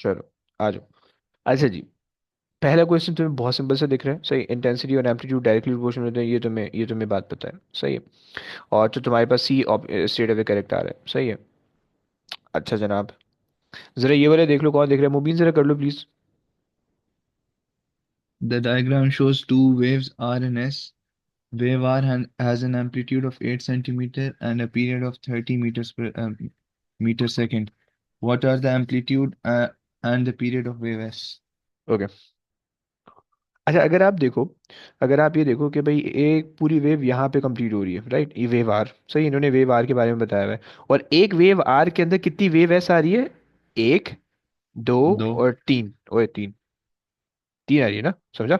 चलो आ जाओ। अच्छा जी, पहला क्वेश्चन तुम्हें बहुत सिंपल सा दिख रहा है, सही। इंटेंसिटी और एम्पलीट्यूड डायरेक्टली प्रोपोर्शनल होते हैं, ये तुम्हें बात पता है, सही है। और तो तुम्हारे पास सी स्टेट ऑफ करेक्ट आ रहा है, सही है। अच्छा जनाब, जरा ये वाले देख लो, कौन देख रहा है, मुबीन जरा कर लो please. The diagram shows two waves R and S. Wave R has an amplitude of 8 centimeter and a period of 30 meters per meter second. What are the amplitude and the period of wave S? Okay. अच्छा, अगर आप ये देखो कि भाई एक पूरी wave यहाँ पे कंप्लीट हो रही है, राइट, ये वेव आर, सही, इन्होंने वेव आर के बारे में बताया हुआ है। और एक वेव आर के अंदर कितनी वेव एस आ रही है? एक, दो दो। और तीन, ओए तीन, तीन आ रही है ना, समझा?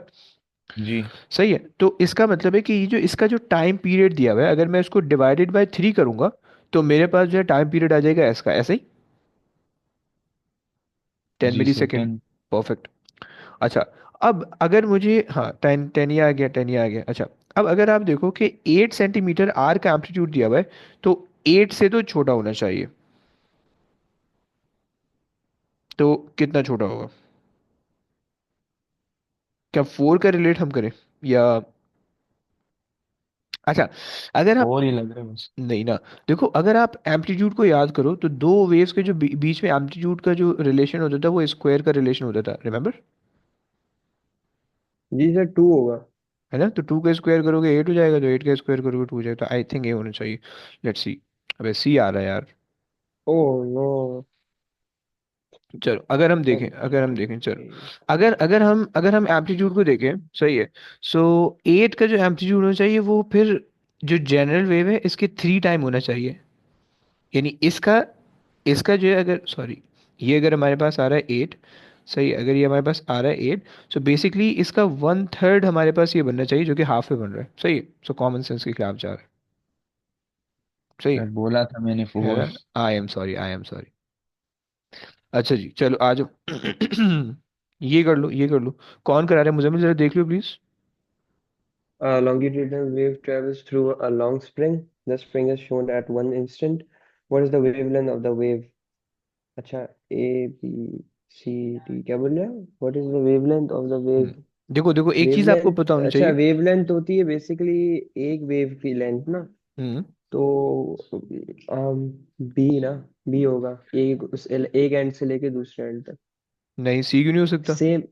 जी। सही है। तो इसका मतलब है कि ये जो इसका जो टाइम पीरियड दिया हुआ है, अगर मैं इसको डिवाइडेड बाय थ्री करूंगा तो मेरे पास जो है टाइम पीरियड आ जाएगा इसका ऐसा ही, 10 जी मिली सर सेकेंड। 10। परफेक्ट। अच्छा, अब अगर मुझे, हाँ, टेन, टेन ही आ गया, टेन ही आ गया। अच्छा, अब अगर आप देखो कि 8 सेंटीमीटर आर का एम्पलीट्यूड दिया हुआ है, तो 8 से तो छोटा होना चाहिए, तो कितना छोटा होगा? क्या 4 का रिलेट हम करें, या? अच्छा, अगर आप, और ही लग रहा है बस। नहीं ना, देखो अगर आप एम्पलीट्यूड को याद करो तो दो वेव्स के जो बीच में एम्पलीट्यूड का जो रिलेशन होता था वो स्क्वायर का रिलेशन होता था, रिमेम्बर? जी सर 2 होगा। है ना, तो टू का स्क्वायर करोगे 8 हो जाएगा, तो 8 का स्क्वायर करोगे 2 हो जाएगा, तो आई थिंक ये होना चाहिए। Let's see. अबे सी आ रहा है यार। Oh no. चलो अगर हम देखें, चलो, अगर हम एम्पलीट्यूड को देखें, सही है। सो 8 का जो एम्पलीट्यूड होना चाहिए वो फिर जो जनरल वेव है इसके 3 टाइम होना चाहिए। यानी इसका इसका जो है, अगर सॉरी, ये अगर हमारे पास आ रहा है 8, सही है, अगर ये हमारे पास आ रहा है 8, सो बेसिकली इसका 1/3 हमारे पास ये बनना चाहिए, जो कि हाफ में बन रहा है, सही है। सो कॉमन सेंस के खिलाफ जा रहा है, सही सर बोला था मैंने है 4। ना? I am sorry. अच्छा जी, चलो आ जाओ। ये कर लो, कौन करा रहा है, मुझे जरा देख लो please. A longitudinal wave travels through a long spring. The spring is shown at one instant. What is the wavelength of the wave? अच्छा, ए बी सी डी क्या बोल रहे हैं? What is the wavelength of the wave? देखो देखो, एक चीज आपको वेवलेंथ, पता होनी अच्छा चाहिए। वेवलेंथ होती है बेसिकली एक वेव की लेंथ ना। हम्म तो बी ना, बी होगा। एक एंड से लेके दूसरे एंड तक। नहीं, सी क्यों नहीं हो सकता? सेम।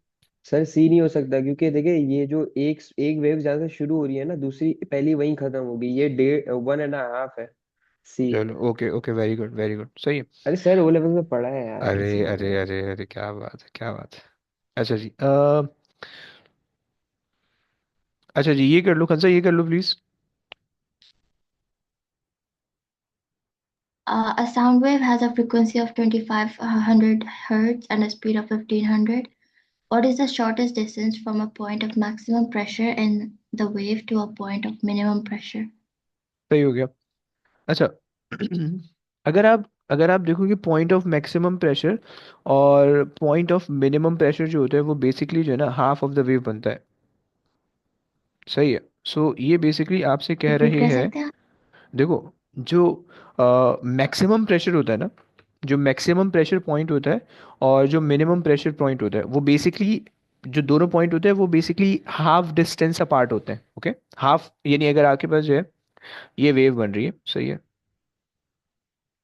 सर सी नहीं हो सकता क्योंकि देखिए ये जो एक एक वेव जहाँ से शुरू हो रही है ना, दूसरी पहली वहीं खत्म होगी। ये 1.5 है। सी। चलो, okay okay, very good very good, सही है। अरे सर ओ लेवल में पढ़ा है यार, अरे कैसी बात अरे कर रहे अरे हैं। अरे, क्या बात है, क्या बात है। अच्छा जी, अच्छा जी, ये कर लो खनसा, ये कर लो please. A sound wave has a frequency of 2500 Hz and a speed of 1500. What is the shortest distance from a point of maximum pressure in the wave to a point of minimum pressure? सही हो गया। अच्छा, अगर आप देखोगे point of maximum pressure और point of minimum pressure जो होता है वो बेसिकली जो है ना हाफ ऑफ द वेव बनता है, सही है। सो ये बेसिकली आपसे कह रिपीट रहे कर हैं, सकते हैं? देखो, जो मैक्सिमम प्रेशर होता है ना, जो मैक्सिमम प्रेशर पॉइंट होता है और जो मिनिमम प्रेशर पॉइंट होता है वो बेसिकली, जो दोनों पॉइंट होते हैं वो बेसिकली हाफ डिस्टेंस अपार्ट होते हैं, ओके। हाफ यानी अगर आपके पास जो है ये वेव बन रही है, सही है,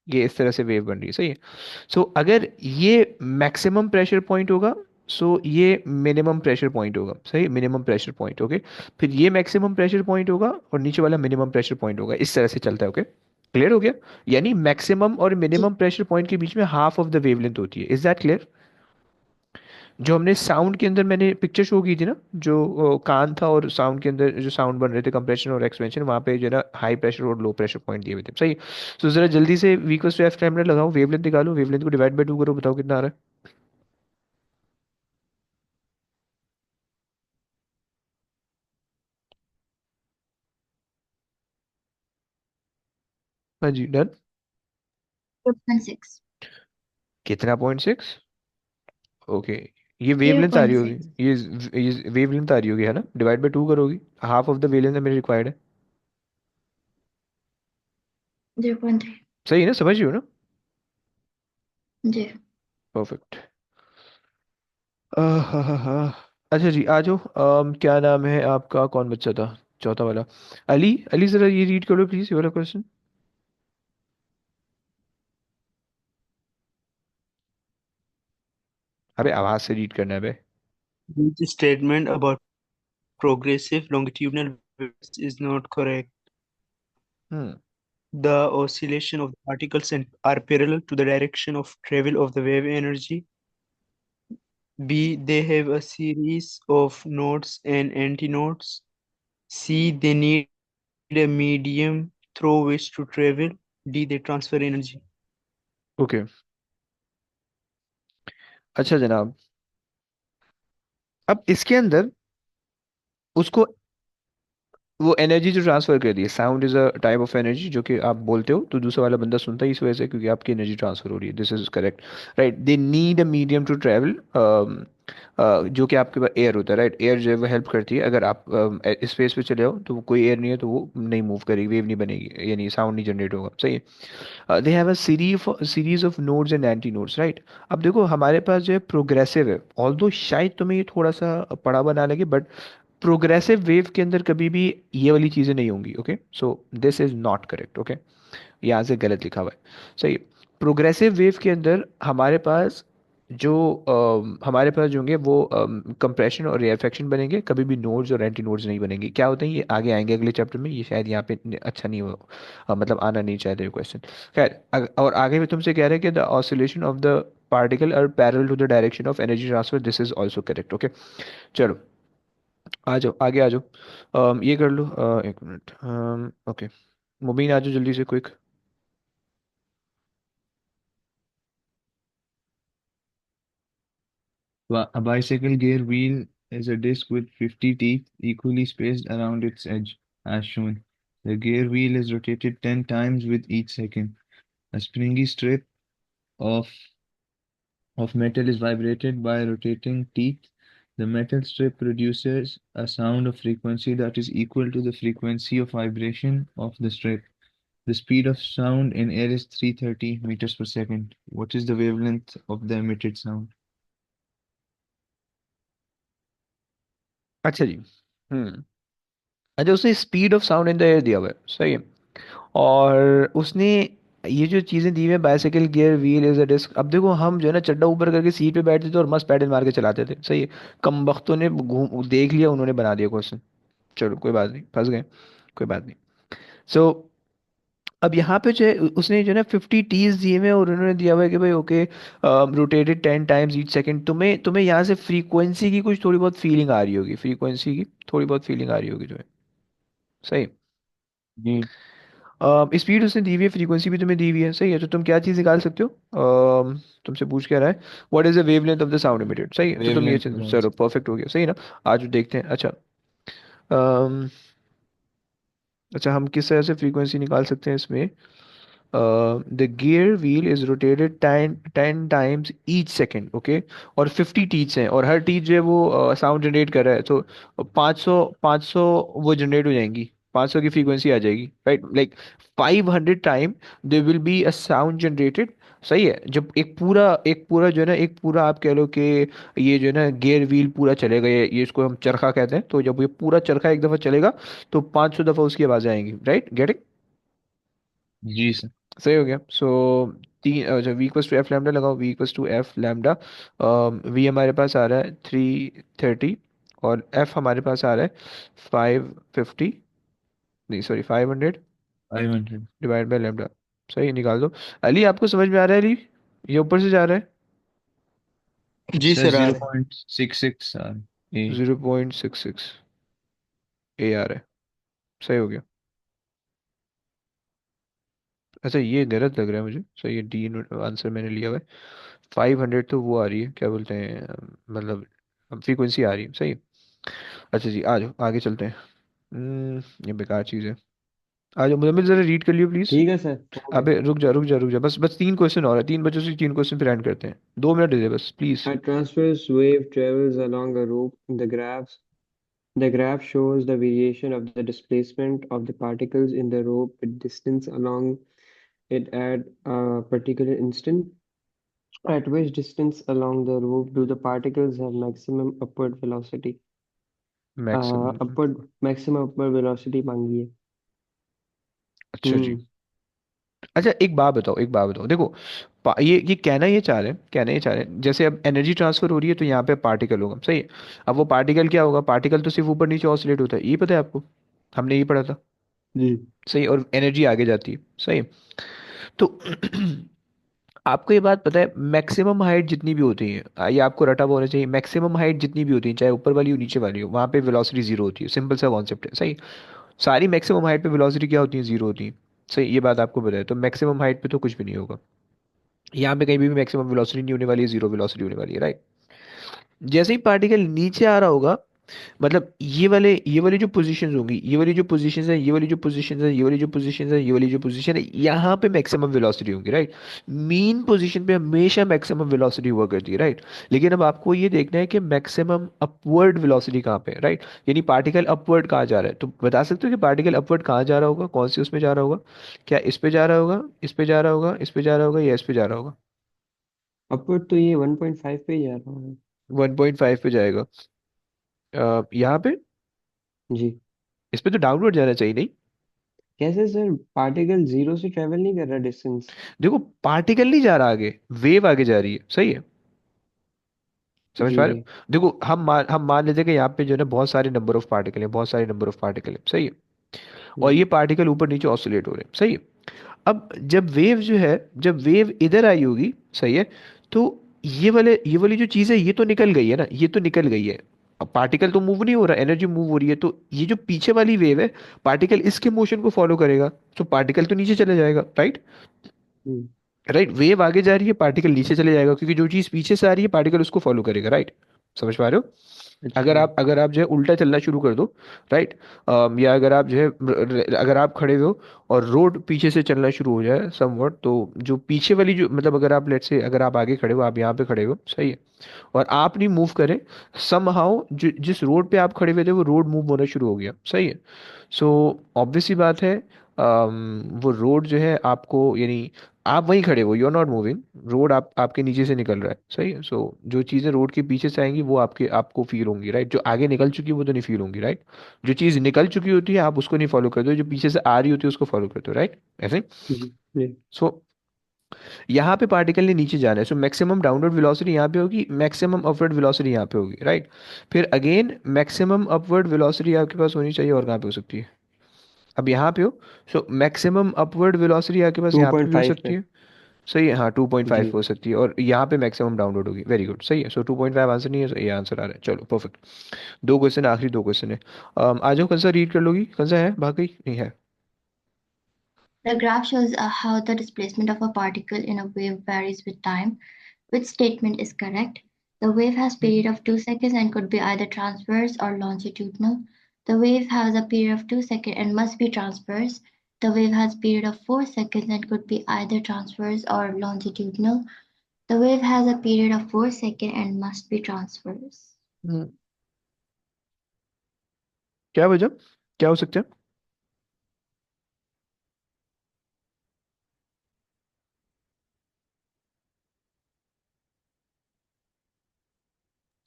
ये इस तरह से वेव बन रही है, सही है। सो अगर ये मैक्सिमम प्रेशर पॉइंट होगा, सो ये मिनिमम प्रेशर पॉइंट होगा, सही, मिनिमम प्रेशर पॉइंट, ओके। फिर ये मैक्सिमम प्रेशर पॉइंट होगा और नीचे वाला मिनिमम प्रेशर पॉइंट होगा, इस तरह से चलता है, ओके। क्लियर हो गया? यानी मैक्सिमम और जी। मिनिमम प्रेशर पॉइंट के बीच में हाफ ऑफ द वेवलेंथ होती है, इज दैट क्लियर? जो हमने साउंड के अंदर मैंने पिक्चर शो की थी ना, जो कान था और साउंड के अंदर जो साउंड बन रहे थे, कंप्रेशन और एक्सपेंशन, वहां पे जो है ना हाई प्रेशर और लो प्रेशर पॉइंट दिए हुए थे, सही। तो जरा जल्दी से वीकस टू एफ टाइमर लगाओ, वेवलेंथ निकालो, वेवलेंथ को डिवाइड बाय 2 करो, बताओ कितना आ रहा है। हाँ जी, डन। 0.6। कितना? 0.6? ओके। ये जीरो वेवलेंथ आ रही पॉइंट होगी, सिक्स ये वेवलेंथ आ रही होगी, है ना, डिवाइड बाय 2 करोगी, हाफ ऑफ द वेवलेंथ मेरे रिक्वायर्ड है। 0.3। सही है ना, समझ रही हो ना? जी। परफेक्ट। हाँ हाँ हाँ। अच्छा जी आ जाओ। क्या नाम है आपका, कौन बच्चा था चौथा वाला? अली, अली जरा ये रीड करो प्लीज, ये वाला क्वेश्चन। अबे आवाज से रीड करना है बे। This statement about progressive longitudinal waves is not correct. Hmm. The oscillation of the particles are parallel to the direction of travel of the wave energy. B. They have a series of nodes and antinodes. C. They need a medium through which to travel. D. They transfer energy. Okay. अच्छा जनाब, अब इसके अंदर उसको वो energy जो transfer कर रही है, sound is a type of energy जो कि आप बोलते हो तो दूसरा वाला बंदा सुनता है, इस वजह से क्योंकि आपकी एनर्जी ट्रांसफर हो रही है। This is correct. Right, they need a medium to travel. जो कि आपके पास एयर होता है, राइट। एयर जो है वो हेल्प करती है। अगर आप स्पेस पे चले जाओ तो वो कोई एयर नहीं है तो वो नहीं मूव करेगी, वेव नहीं बनेगी, यानी साउंड नहीं जनरेट होगा, सही है। They have a series of nodes and anti nodes, right. अब देखो हमारे पास जो है प्रोग्रेसिव है, ऑल्दो शायद तुम्हें ये थोड़ा सा पढ़ा बना लगे, बट प्रोग्रेसिव वेव के अंदर कभी भी ये वाली चीज़ें नहीं होंगी। Okay, so this is not correct. Okay, यहाँ से गलत लिखा हुआ है। सही। प्रोग्रेसिव वेव के अंदर हमारे पास जो हमारे पास जो होंगे वो कंप्रेशन और रेयरफेक्शन बनेंगे, कभी भी नोड्स और एंटी नोड्स नहीं बनेंगे। क्या होते हैं ये आगे आएंगे अगले चैप्टर में, ये शायद यहाँ पे अच्छा नहीं हो, मतलब आना नहीं चाहते ये क्वेश्चन। खैर और आगे भी तुमसे कह रहे हैं कि the oscillation of the particle are parallel to the direction of energy transfer, this is also correct. Okay, चलो आ जाओ आगे आ जाओ। ये कर लो, एक मिनट। ओके, मुबीन आ जाओ जल्दी से, quick. A bicycle gear wheel is a disc with 50 teeth equally spaced around its edge, as shown. The gear wheel is rotated 10 times with each second. A springy strip of, of metal is vibrated by rotating teeth. The metal strip produces a sound of frequency that is equal to the frequency of vibration of the strip. The speed of sound in air is 330 meters per second. What is the wavelength of the emitted sound? अच्छा जी। अच्छा, उसने speed of sound in the air दिया हुआ है, सही है। और उसने ये जो चीज़ें दी हुई है, bicycle gear wheel is a disc. अब देखो हम जो है ना चड्डा ऊपर करके सीट पे बैठते थे और मस्त पैडल मार के चलाते थे, सही है। कम वक्तों ने घूम देख लिया, उन्होंने बना दिया क्वेश्चन। चलो कोई बात नहीं, फंस गए, कोई बात नहीं। सो अब यहाँ पे जो है उसने जो है ना 50 टीज दिए हुए हैं और उन्होंने दिया हुआ है कि भाई okay, rotated 10 times each second. तुम्हें तुम्हें यहाँ से फ्रीक्वेंसी की कुछ थोड़ी बहुत फीलिंग आ रही होगी, फ्रीक्वेंसी की थोड़ी बहुत फीलिंग आ रही होगी तुम्हें, सही। जी। स्पीड उसने दी हुई है, फ्रीक्वेंसी भी तुम्हें दी हुई है, सही है। तो तुम क्या चीज़ निकाल सकते हो? तुमसे पूछ क्या रहा है, what is the wavelength of the sound emitted, सही है। तो तुम ये Wavelength निकाल चलो सकते परफेक्ट हो गया, सही है ना। आज देखते हैं। अच्छा, अम, अच्छा हम किस तरह से फ्रीक्वेंसी निकाल सकते हैं इसमें? The gear wheel is rotated 10 times each second, okay. और 50 टीथ हैं और हर टीथ जो है वो साउंड जनरेट कर रहा है, तो 500 वो जनरेट हो जाएंगी, 500 की फ्रीक्वेंसी आ जाएगी, right. Like 500 time they will be a sound generated, सही है। जब एक पूरा जो है ना, एक पूरा आप कह लो कि ये जो है ना गियर व्हील पूरा चलेगा, ये इसको हम चरखा कहते हैं, तो जब ये पूरा चरखा एक दफ़ा चलेगा तो 500 दफ़ा उसकी आवाज़ आएंगी, राइट, गेट। हैं। जी सर। सही हो गया। सो तीन, अच्छा V equals to F lambda लगाओ, V equals to F lambda. V हमारे पास आ रहा है 330 और एफ हमारे पास आ रहा है 550, नहीं सॉरी 500 500। Divide by lambda. सही, निकाल दो। अली आपको समझ में आ रहा है अली? ये ऊपर से जा रहा है। जी सर सर आ जीरो रहा है। Point six six sir. A. 0.66 A आ रहा है, सही हो गया। अच्छा ये गलत लग रहा है मुझे, सही है, डी आंसर मैंने लिया हुआ है। 500 तो वो आ रही है, क्या बोलते हैं, मतलब फ्रीक्वेंसी आ रही है, सही है। अच्छा जी आ जाओ आगे चलते हैं। ये बेकार चीज़ है। आ जाओ मुझे ज़रा रीड कर लियो प्लीज़। ठीक है सर, हो गया। अबे रुक जा रुक जा रुक जा, बस बस 3 क्वेश्चन और है, 3 बच्चों से 3 क्वेश्चन फिर एंड करते हैं, 2 मिनट दे दे बस please. A transverse wave travels along a rope. The graph shows the variation of the displacement of the particles in the rope with distance along it at a particular instant. At which distance along the roof do the particles have maximum upward velocity? Maximum. Maximum upward velocity मांगी है। अच्छा जी। हम्म। अच्छा एक बात बताओ, एक बात बताओ, देखो ये कहना ये चाह रहे हैं, कहना ये चाह रहे हैं, जैसे अब एनर्जी ट्रांसफर हो रही है तो यहाँ पे पार्टिकल होगा, सही है। अब वो पार्टिकल क्या होगा, पार्टिकल तो सिर्फ ऊपर नीचे ऑसिलेट होता है, ये पता है आपको, हमने ये पढ़ा था। जी। सही, और एनर्जी आगे जाती है, सही। तो आपको ये बात पता है, मैक्सिमम हाइट जितनी भी होती है, ये आपको रटा हुआ होना चाहिए, मैक्सिमम हाइट जितनी भी होती है, चाहे ऊपर वाली हो नीचे वाली हो, वहाँ पे वेलोसिटी जीरो होती है, सिंपल सा कॉन्सेप्ट है, सही। सारी मैक्सिमम हाइट पे वेलोसिटी क्या होती है, जीरो होती है। सही, ये बात आपको पता है, तो मैक्सिमम हाइट पे तो कुछ भी नहीं होगा, यहाँ पे कहीं भी मैक्सिमम वेलोसिटी नहीं होने वाली है, जीरो वेलोसिटी होने वाली है, राइट। जैसे ही पार्टिकल नीचे आ रहा होगा, मतलब ये वाली जो पोजीशंस होंगी, ये वाली जो पोजीशंस है, ये वाली जो पोजीशंस है, ये वाली जो पोजीशंस है, ये वाली जो पोजीशन है, यहाँ पे मैक्सिमम वेलोसिटी होगी, राइट। मीन पोजीशन पे हमेशा मैक्सिमम वेलोसिटी हुआ करती है, राइट। लेकिन अब आपको ये देखना है कि मैक्सिमम अपवर्ड वेलोसिटी कहाँ पे है, राइट। यानी पार्टिकल अपवर्ड कहाँ जा रहा है, तो बता सकते हो कि पार्टिकल अपवर्ड कहाँ जा रहा होगा, कौन सी उसमें जा रहा होगा। क्या इस पे जा रहा होगा, इस पे जा रहा होगा, इस पे जा रहा होगा, या इस पे जा रहा होगा। अपवर्ड तो ये 1.5 पे ही जा रहा है। 1.5 पे जाएगा। यहाँ पे, जी। इस पे तो डाउनवर्ड जाना चाहिए, नहीं। कैसे सर, पार्टिकल जीरो से ट्रेवल नहीं कर रहा डिस्टेंस। देखो पार्टिकल नहीं जा रहा आगे, वेव आगे जा रही है, सही है। समझ जी पा रहे जी। हो, देखो हम मान लेते हैं कि यहाँ पे जो है ना बहुत सारे नंबर ऑफ पार्टिकल है, बहुत सारे नंबर ऑफ पार्टिकल है, सही है। और हम्म। ये पार्टिकल ऊपर नीचे ऑसिलेट हो रहे हैं, सही है। अब जब वेव जो है, जब वेव इधर आई होगी, सही है, तो ये वाली जो चीज़ है ये तो निकल गई है ना, ये तो निकल गई है। अब पार्टिकल तो मूव नहीं हो रहा, एनर्जी मूव हो रही है, तो ये जो पीछे वाली वेव है, पार्टिकल इसके मोशन को फॉलो करेगा, तो पार्टिकल तो नीचे चले जाएगा, राइट। हम्म। राइट, वेव आगे जा रही है, पार्टिकल नीचे चले जाएगा, क्योंकि जो चीज पीछे से आ रही है पार्टिकल उसको फॉलो करेगा, राइट। समझ पा रहे हो। अगर अच्छा। आप अगर आप जो है उल्टा चलना शुरू कर दो, राइट, या अगर आप जो है अगर आप खड़े हुए हो और रोड पीछे से चलना शुरू हो जाए समवॉट, तो जो पीछे वाली जो मतलब अगर आप लेट से अगर आप आगे खड़े हो, आप यहाँ पे खड़े हो, सही है, और आप नहीं मूव करें, समहाउ जिस रोड पे आप खड़े हुए थे वो रोड मूव होना शुरू हो गया, सही है। सो ऑब्वियस सी बात है, वो रोड जो है आपको, यानी आप वहीं खड़े हो, you are not moving, road आपके नीचे से निकल रहा है, सही है। सो जो चीज़ें रोड के पीछे से आएंगी वो आपको फील होंगी, राइट। जो आगे निकल चुकी है वो तो नहीं फील होंगी, राइट। जो चीज़ निकल चुकी होती है आप उसको नहीं फॉलो करते हो, जो पीछे से आ रही होती है उसको फॉलो करते हो, राइट, ऐसे। जी जी। सो यहाँ पे पार्टिकल ने नीचे जाना है, सो मैक्सिमम डाउनवर्ड वेलोसिटी यहाँ पे होगी, मैक्सिमम अपवर्ड वेलोसिटी यहाँ पे होगी, राइट। फिर अगेन मैक्सिमम अपवर्ड वेलोसिटी आपके पास होनी चाहिए, और कहाँ पे हो सकती है, अब यहाँ पे हो। सो मैक्सिमम अपवर्ड वेलोसिटी आपके पास यहाँ पे भी हो 2.5 सकती पे। है, सही है, हाँ 2.5 जी। हो सकती है, और यहाँ पे मैक्सिमम डाउनलोड होगी, वेरी गुड, सही है। सो 2.5 आंसर नहीं है, so ये आंसर आ रहा है, चलो परफेक्ट। दो क्वेश्चन, आखिरी दो क्वेश्चन है। आ जाओ कंसा, रीड कर लोगी कंसा, है बाकी नहीं है। The graph shows how the displacement of a particle in a wave varies with time. Which statement is correct? The wave has period of 2 seconds and could be either transverse or longitudinal. The wave has a period of 2 seconds and must be transverse. The wave has period of 4 seconds and could be either transverse or longitudinal. The wave has a period of 4 seconds and must be transverse. हम्म, क्या वजह, क्या हो सकता है।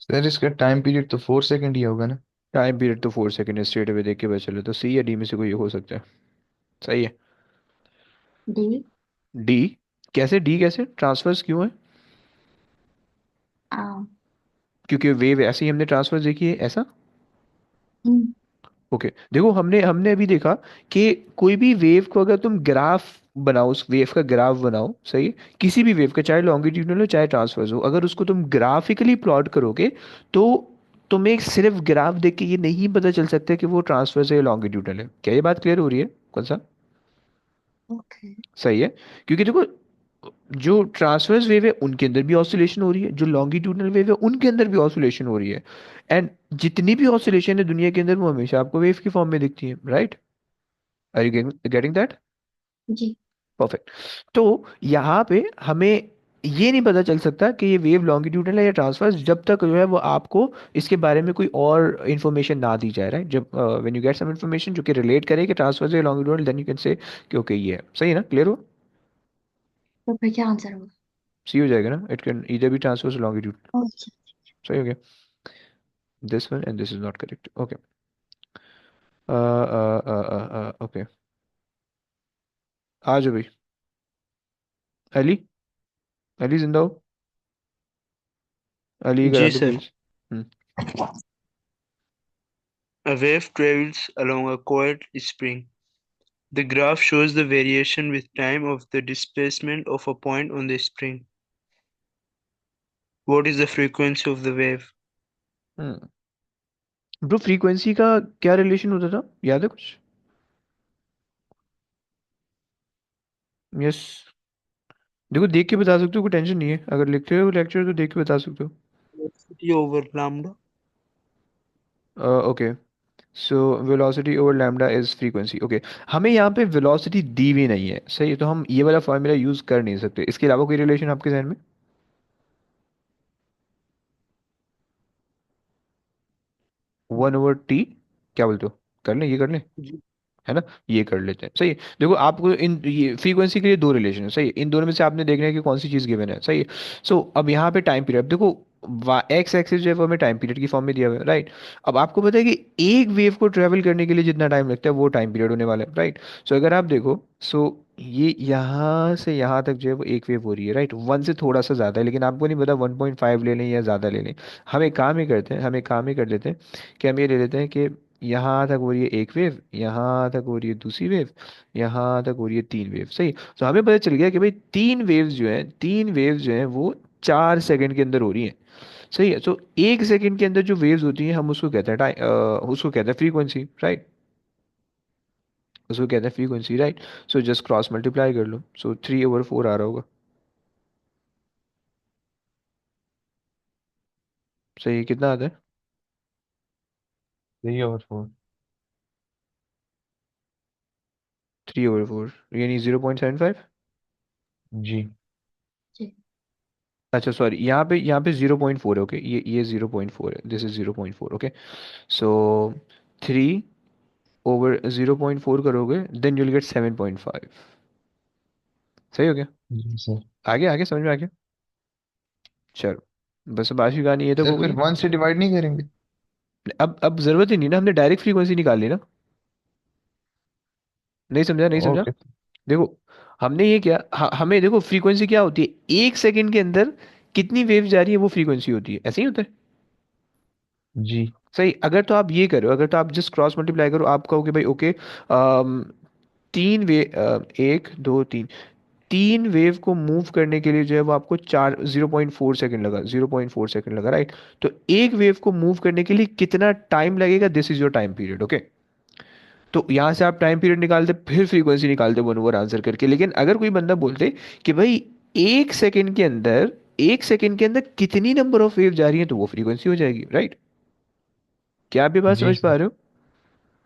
Sir इसका time period तो 4 second ही होगा ना। टाइम पीरियड तो 4 सेकंड, स्ट्रेट अवे देख के पता चले, तो सी या डी में से कोई हो सकता है, सही है। D. डी। कैसे डी, कैसे ट्रांसफर्स क्यों है, Um, क्योंकि वेव ऐसे ही हमने ट्रांसफर देखी है, ऐसा। mm, ओके, देखो हमने हमने अभी देखा कि कोई भी वेव को अगर तुम ग्राफ बनाओ, उस वेव का ग्राफ बनाओ, सही है? किसी भी वेव का, चाहे लॉन्गिट्यूडनल हो चाहे ट्रांसवर्स हो, अगर उसको तुम ग्राफिकली प्लॉट करोगे, तो तुम्हें सिर्फ ग्राफ देख के ये नहीं पता चल सकता कि वो ट्रांसवर्स है या लॉन्गिट्यूडनल है। क्या ये बात क्लियर हो रही है, कौन सा, okay. सही है। क्योंकि देखो जो ट्रांसवर्स वेव है उनके अंदर भी ऑसिलेशन हो रही है, जो लॉन्गिट्यूडनल वेव है उनके अंदर भी ऑसिलेशन हो रही है, एंड जितनी भी ऑसिलेशन है दुनिया के अंदर वो हमेशा आपको वेव की फॉर्म में दिखती है, right. Are you getting that. G. Perfect. तो यहाँ पे हमें ये नहीं पता चल सकता कि ये वेव लॉन्गिट्यूडनल है या ट्रांसवर्स, जब तक जो है वो आपको इसके बारे में कोई और इन्फॉर्मेशन ना दी जाए, राइट। जब when you get some information जो कि रिलेट करे कि ट्रांसवर्स है longitudinal, then you can say कि ओके ये है, सही है ना, क्लियर हो। तो फिर क्या आंसर होगा? सी हो जाएगा ना, it can either be transverse longitude. Okay. सही हो गया, this one and this is not correct. Okay, okay, आ जाओ भाई। अली, अली जिंदा हो? अली करा जी दो sir. Please. Hmm. A wave travels along a coiled spring. The graph shows the variation with time of the displacement of a point on the spring. What is the frequency of the wave? Bro frequency का क्या relation होता था, याद है कुछ? Yes, देखो देख के बता सकते हो, कोई टेंशन नहीं है, अगर लिखते हो लेक्चर तो देख के बता सकते हो। Velocity over lambda. Okay, so velocity over lambda is frequency. Okay, हमें यहाँ पे वेलोसिटी दी हुई नहीं है, सही है, तो हम ये वाला फॉर्मूला यूज कर नहीं सकते। इसके अलावा कोई रिलेशन आपके जहन में? 1/t, क्या बोलते हो, कर लें, ये कर लें, जी। है ना, ये कर लेते हैं। सही है, देखो आपको इन ये फ्रीक्वेंसी के लिए दो रिलेशन है, सही है, इन दोनों में से आपने देखना है कि कौन सी चीज़ गिवन है। सही है, सो अब यहाँ पे टाइम पीरियड देखो, एक्स एक्सिस जो है वो हमें टाइम पीरियड की फॉर्म में दिया हुआ है, राइट। अब आपको पता है कि एक वेव को ट्रेवल करने के लिए जितना टाइम लगता है वो टाइम पीरियड होने वाला है, राइट। सो अगर आप देखो, सो ये यहाँ से यहाँ तक जो है वो एक वेव हो रही है, राइट, वन से थोड़ा सा ज़्यादा है, लेकिन आपको नहीं पता 1.5 ले लें या ज़्यादा ले लें। हम एक काम ही करते हैं, हम एक काम ही कर लेते हैं कि हम ये ले लेते हैं कि यहाँ तक हो रही है एक वेव, यहाँ तक हो रही है दूसरी वेव, यहाँ तक हो रही है तीन वेव। सही, तो हमें पता चल गया कि भाई तीन वेव्स जो हैं वो 4 सेकंड के अंदर हो रही हैं। सही है, तो 1 सेकंड के अंदर जो वेव्स होती हैं हम उसको कहते हैं उसको कहते हैं फ्रीक्वेंसी, राइट, उसको कहते हैं frequency, right. So just cross multiply कर लो, सो 3/4 आ रहा होगा। सही, कितना आता है? 3/4। 3/4 यानी 0.75। जी। जी। अच्छा सॉरी, यहाँ पे 0.4 है, ओके, ये 0.4 है, दिस इज 0.4, ओके। सो 3/0.4 करोगे देन यूल गेट 7.5। सही हो गया, जी सर। आगे आगे समझ में आ गया। चलो, बस अब आज की कहानी ये तक सर हो फिर गई। 1 से डिवाइड नहीं करेंगे? अब जरूरत ही नहीं ना, हमने डायरेक्ट फ्रीक्वेंसी निकाल ली ना। नहीं समझा, नहीं समझा। ओके। देखो, हमने ये क्या, हमें देखो फ्रीक्वेंसी क्या होती है, 1 सेकंड के अंदर कितनी वेव जा रही है वो फ्रीक्वेंसी होती है, ऐसे ही होता है। जी। सही, अगर तो आप ये करो, अगर तो आप जस्ट क्रॉस मल्टीप्लाई करो, आप कहोगे भाई ओके, तीन वे 1 2 3, तीन वेव को मूव करने के लिए जो है वो आपको 0.4 सेकंड लगा, 0.4 सेकंड लगा, राइट। तो एक वेव को मूव करने के लिए कितना टाइम लगेगा, this is your time period, okay. तो यहाँ से आप टाइम पीरियड निकालते फिर फ्रीक्वेंसी निकालते वन ओवर आंसर करके। लेकिन अगर कोई बंदा बोलते कि भाई एक सेकंड के अंदर 1 सेकंड के अंदर कितनी नंबर ऑफ वेव जा रही है, तो वो फ्रीक्वेंसी हो जाएगी, राइट। क्या आप ये बात जी समझ सर। पा रहे हो?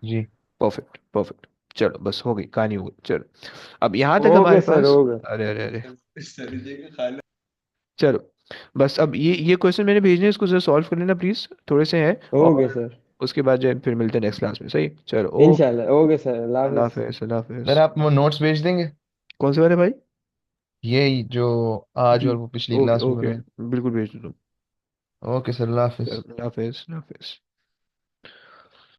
जी। Perfect, perfect. चलो बस हो गई कहानी, हो गई, चलो। अब यहाँ तक हो गया हमारे सर, पास, हो गया। अरे अरे अरे, चलो, बस अब ये क्वेश्चन मैंने भेजने हैं, इसको जरा सॉल्व कर लेना प्लीज, थोड़े से हैं। हो गया और सर। उसके बाद जो है फिर मिलते हैं नेक्स्ट क्लास में, सही, चलो, ओके। इंशाल्लाह, हो गया सर, अल्लाह अल्लाह हाफिज। हाफिज़, अल्लाह सर हाफिज़। आप वो नोट्स भेज देंगे? कौन से वाले भाई? ये जो आज जी, और वो पिछली ओके क्लास में ओके, बनाए। बिल्कुल भेज दो तुम। ओके सर, अल्लाह चलो, हाफिज। अल्लाह हाफिज़, अल्लाह हाफिज़।